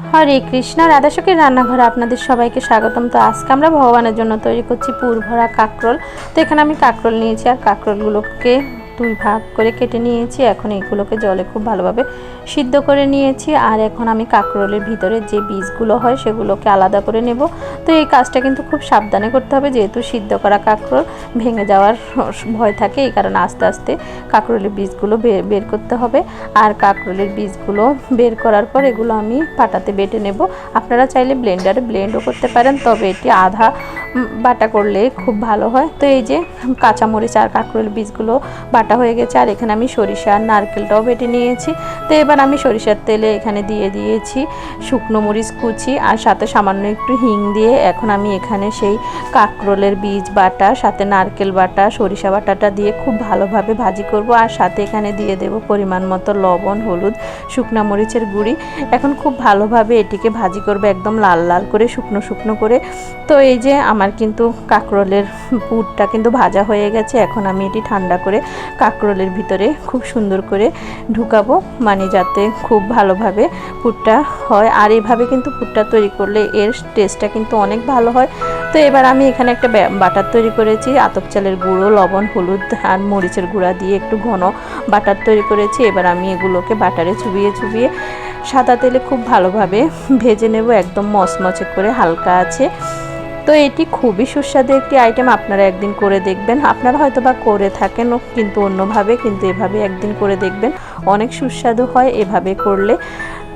হরে কৃষ্ণ। রাধাসখীর রান্নাঘরে আপনাদের সবাইকে স্বাগতম। তো আজকে আমরা ভগবানের জন্য তৈরি করছি পুর ভরা কাঁকরোল। তো এখানে আমি কাঁকরোল নিয়েছি আর কাঁকরোলগুলোকে দুই ভাগ করে কেটে নিয়েছি। এখন এইগুলোকে জলে খুব ভালোভাবে সিদ্ধ করে নিয়েছি। আর এখন আমি কাঁকরোলের ভিতরে যে বীজগুলো হয় সেগুলোকে আলাদা করে নেব। তো এই কাজটা কিন্তু খুব সাবধানে করতে হবে, যেহেতু সিদ্ধ করা কাঁকরোল ভেঙে যাওয়ার ভয় থাকে। এই কারণে আস্তে আস্তে কাঁকরোলের বীজগুলো বের করতে হবে। আর কাঁকরোলের বীজগুলো বের করার পর এগুলো আমি পাটাতে বেটে নেব। আপনারা চাইলে ব্লেন্ডারে ব্লেন্ডও করতে পারেন, তবে এটি আধা বাটা করলে খুব ভালো হয়। তো এই যে কাঁচামরিচ আর কাঁকরোলের বীজগুলো বাটা হয়ে গেছে। আর এখানে আমি সরিষা আর নারকেলটাও বেটে নিয়েছি। তো এবার আমি সরিষার তেলে এখানে দিয়ে দিয়েছি শুকনো মরিচ কুচি আর সাথে সামান্য একটু হিং দিয়ে এখন আমি এখানে সেই কাঁকরোলের বীজ বাটা সাথে নারকেল বাটা সরিষা বাটাটা দিয়ে খুব ভালোভাবে ভাজি করব। আর সাথে এখানে দিয়ে দেব পরিমাণ মতো লবণ, হলুদ, শুকনা মরিচের গুঁড়ি। এখন খুব ভালোভাবে এটিকে ভাজি করব, একদম লাল লাল করে, শুকনো শুকনো করে। তো এই যে আমার কিন্তু কাঁকরোলের পুরটা কিন্তু ভাজা হয়ে গেছে। এখন আমি এটি ঠান্ডা করে কাঁকরোলের ভিতরে খুব সুন্দর করে ঢুকাবো, মানে যাতে খুব ভালোভাবে পুরটা হয়। আর এইভাবে কিন্তু পুরটা তৈরি করলে এর টেস্টটা কিন্তু অনেক ভালো হয়। তো এবার আমি এখানে একটা বাটার তৈরি করেছি, আতপ চালের গুঁড়ো, লবণ, হলুদ আর মরিচের গুঁড়া দিয়ে একটু ঘন বাটার তৈরি করেছি। এবার আমি এগুলোকে বাটারে চুবিয়ে চুবিয়ে সাদা তেলে খুব ভালোভাবে ভেজে নেব, একদম মচমচে করে, হালকা আছে। তো এটি খুবই সুস্বাদু একটি আইটেম, আপনারা একদিন করে দেখবেন। আপনারা হয়তো বা করে থাকেন কিন্তু অন্যভাবে, কিন্তু এভাবে একদিন করে দেখবেন, অনেক সুস্বাদু হয় এভাবে করলে।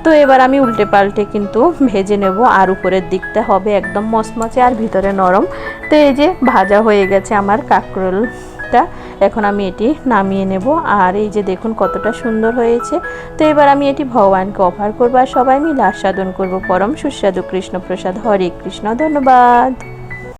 তো এবার আমি উল্টে পাল্টে কিন্তু ভেজে নেব। আর উপরের দিকটা হবে একদম মচমচে আর ভিতরে নরম। তো এই যে ভাজা হয়ে গেছে আমার কাঁকরোলটা, এখন আমি এটি নামিয়ে নেব। আর এই যে দেখুন কতটা সুন্দর হয়েছে। তো এবার আমি এটি ভগবানকে অফার করবো আর সবাই মিলে আস্বাদন করব পরম সুস্বাদু কৃষ্ণপ্রসাদ। হরে কৃষ্ণ। ধন্যবাদ।